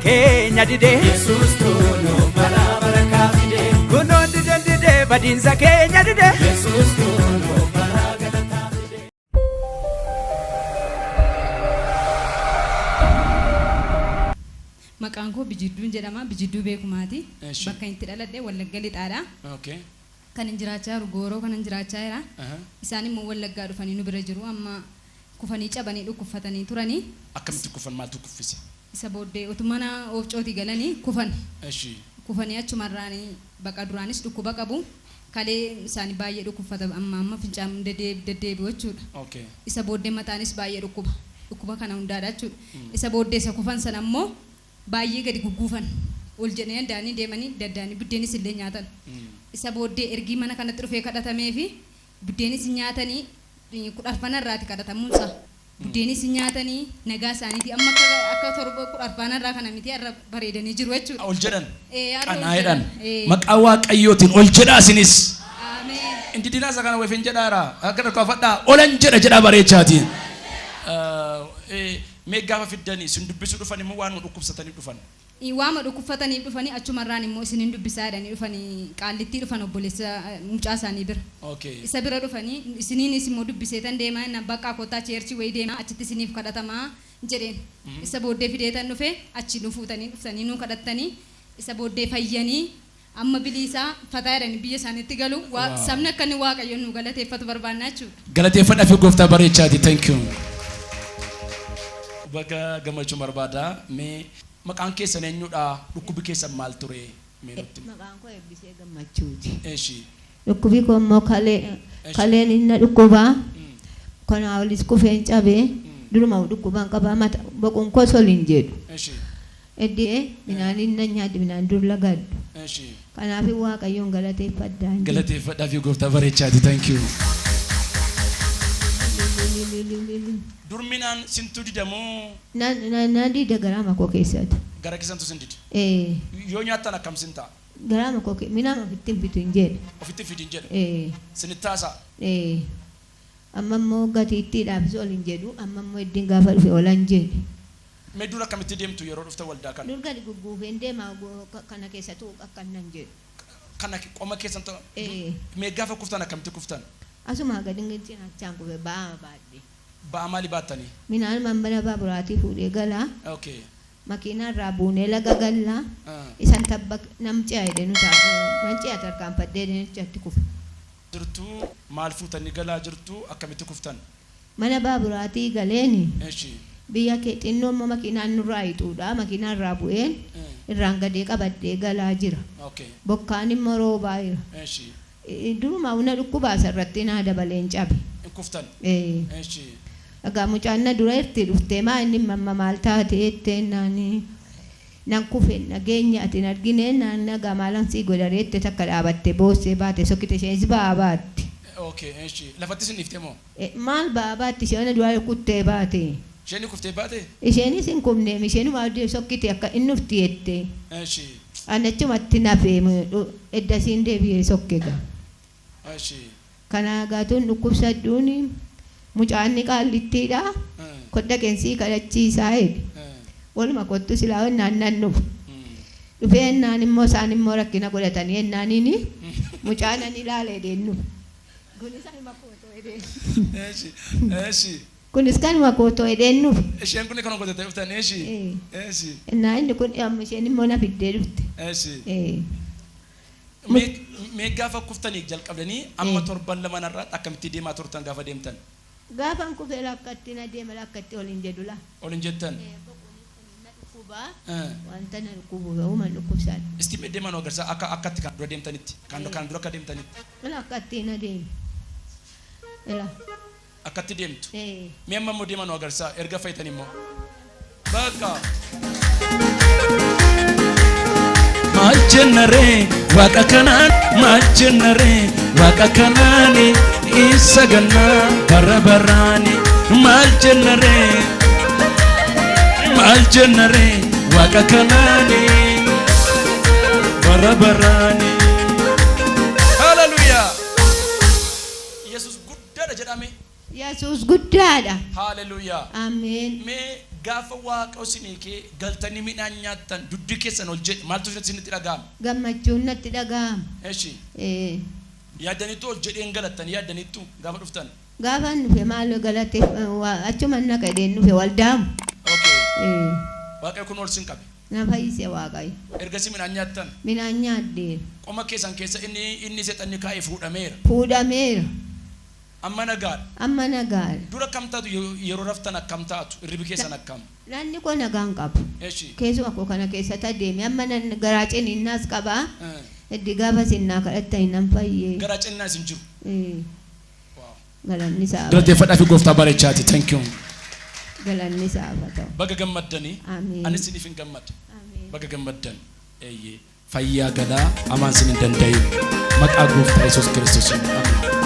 keenya dide Yesus kuno bara kaafide kuno dide badinsa keenya dide Yesus kuno bara galataafide. Maqaan koo Bijidduun jedhama. Bijidduu Beekumaati. Bakka itti dhaladhe Wallagga Lixaadha. Okay. Kan jiraachaa jiru Gooroo kan jiraachaa jira. Isaan immoo Wallaggaa dhufanii nu bira jiru. Amma kufanii cabanii dhukkufatanii turanii. Akkamitti kufan maaltu kuffise? Isa booddee otumana oofcooti galanii kufan. Eshi. Kufanii achumarraanii baqa duraanis dhukkuba qabu. Kalee isaanii baay'ee dhukkufata amma fincaan deddeebi'u jechuudha. Okay. Isa booddee mataanis baay'ee dhukkuba kana hundaadha jechuudha. Isa booddee isa kufan sana immoo baay'ee gadi gugguufan. Ol jedhanii daanii deemanii daddaanii buddeenis illee nyaatan. Isa booddee ergii mana kanatti dhufee kadhatamee fi buddeenis nyaatanii 10 irraati kadhatamuunsa. Buddeenis nyaatanii nagaa isaaniiti amma akka torba 10 irraa kana miti irra bareedanii jiru jechuudha. Ol jedhan. Qanaa'eedhaan. Maqaa Waaqayyootiin ol jedhaa isinis. Ameen. Indi dinaasa kana weefin jedhaara. Akka dhaqafadhaa olan jedha bareechaatiin. Mee gaafa fiddanii sin dubbisuu dhufan immoo waan dhukkubsatanii dhufan. Waama dhukkufatanii dhufanii achumarraan immoo isinin dubbisaa jedhanii dhufanii qaallittii dhufan obboleessa mucaa isaanii bira. Okay. Isa bira dhufanii isiniinis immoo dubbiseetan deemaa inni bakka kottaa cheerchi wayii deemaa achitti isiniif kadhatamaa jedheen. Isa booddee fideetan dhufe achi nu fuutanii dhuftanii nu kadhattanii isa booddee fayyanii amma biliisaa fataa jedhanii biyya isaaniitti galu sabni akka inni Waaqayyoon nu galateeffatu barbaannaa jechuudha. Galateeffadhaa fi gooftaa bareechaati. Thank you. Baga gammachuu barbaada. Mee maqaan keessan eenyudha? Dhukkubi keessan maal ture? Maqaan koo Eebbisee Gammachuuti. Eeshi. Dhukkubi koo immoo kaleen inni dhukkubaa kanaa olis kufeen cabee duruma dhukkubaan qabaa mata boquun koo soliin jedhu. Eeshi. Eddee minaan inni nyaaddi minaan dur lagaddu. Eeshi. Kanaaf Waaqayyoon galateeffadhaa. Galateeffadhaa fi gooftaa bareechaati. Thank you. Durminaan sintu didamoo? Naan dida garaama koo keessatti. Gara keessantu sin dida? Yoo nyaattan akkam sin ta'a? Garaama koo minaan ofitti hin fitu hin jedhe. Ofitti fitu hin jedhe? Sinit taasaa? Amma immoo gatiittiidhaaf ol hin jedhu amma immoo iddiin gaafa dhufe ol hin jedhe. Mee dur akkamitti deemtu yeroo dhufte waldaa kana? Dur gadi gugguufeen deemaa kana keessattuu akkannan jedhu. Kana qoma keessan ta'u? Mee gaafa kuftan akkamitti kuftan? Asuma gadi cinachaan kufe ba'aa baadhe. Ba'aa maali baattanii? Minaan mana baaburaatii fuudhee galaa. Okay. Makiinaa irraa buunee laga gallaa. Isan tabba namciyaa jedhee nu taa'u. Namciyaa tarkaanfadhee deemchatti kufe. Jirtuu maal fuutanii galaa jirtuu akkamitti kuftan? Mana baaburaatii galeeni. Eeshi. Biyya kee xinnoo immoo makiinaan nurraa hixuudha. Makiinaa irraa bu'een irraan gadee qabadhee galaa jira. Okay. Bokkaan immoo roobaa jira. Eeshi. Duruma una dhukkubaa sarratti naa dabaleen cabe. Kuftan? Eeshi. Egaa mucaan na dura itti dhuftee maa inni mamma maal taate jettee nan kufe nageenya ati argine naan nagaa maalan sii godharee jettee takka dhaabatte boossee baate sokkite isheenis ba'aa baatti. Okay. Eeshi. Lafatti sin dhiftee moo? Maal ba'aa baatti isheen dura kuttee baate. Isheen kuftee baate? Isheenis hin kubneem isheen waa sokkite akka inni ufti jettee. Eeshi. Anachumatti nafee eddasiin deebi'ee sokkega. Eeshi. Kana gaatuun dhukkubsadduuni mucaanni qaallittiidha. Kodda keensii kadhachiisaa eegi. Waluma kottu silaa onnaan nuuf. Dhufee ennaan immoo isaan immoo rakkina godhatanii ennaaniini mucaanan ilaalee deennu. Kunis kanuma kootoo edeennu. Eeshi. Eeshi. Kunis kanuma kootoo edeennuuf. Isheen kun kan godhatee dhuftan eeshi. Eeshi. Ennaa inni kun isheen immoo na fiddee dhufte. Eeshi. Mee gaafa kuftanii jalqabdanii amma torban lama narraa akkamitti deemaa turtan gaafa deemtan? Gaafan kufee lakkatti na deema lakkatti ol hin jedhu la. Ol hin jettan? Na dhukkubaa wanta na dhukkubu uuman dhukkubsaadha. Isti mee deeman agarsiisa akkatti kan dura deemtanitti kan dura akka deemtanitti? Lakkatti na deema. Akkatti deemtu? Mee amma immoo deeman agarsiisa erga fayyitan immoo? Bakka. Maal jennaree waaqa kanaan maal jennaree waaqa kanaani isa gannaa bara baraani maal jennaree waaqa kanaani bara baraani. Hallelujah. Yesus guddaadha jedhame Yesuus guddaadha. Hallelujah. Ameen. Mee gaafa waaqa isinii kee galtanii midhaan nyaattan duddi keessan ol jedhe maaltu isinitti dhaga'ama? Gammachuun natti dhaga'ama. Eshi. Eh. Yaadaniitu ol jedheen galattan yaadaniitu gaafa dhuftan. Gaafa nufe maal galate achuma naqadeen nufe waldaamu. Okay. Eh. Waaqa kun ol sin qabe. Na fayyise waaqayyo. Ergasii midhaan nyaattan. Midhaan nyaaddeera. Qoma keessan keessa inni seexanni kaa'ee fuudhameera. Fuudhameera. Amma nagaadha. Amma nagaadha. Dura akkam taatu yeroo raftan akkam taatu irribi keessan akkam. Naanni koo nagaan qabu. Eshi. Keessuma koo kana keessatti adeeme amma garaa ciniinnaas qabaa. Eddi gaafa sinnaa kadhatta hin fayyee. Garaa ciniinnaa isin jiru. Galanni isaa. Galateeffadhaa fi gooftaa bareechaati. Thank you. Galanni isaa haa ta'u. Baga gammaddanii. Amiin. Anis isiniif hin gammada. Amiin. Baga gammaddan. Fayyaa galaa amaan sin hin danda'in. Maqaa gooftaa Yesuus Kiristoosiin. Amiin.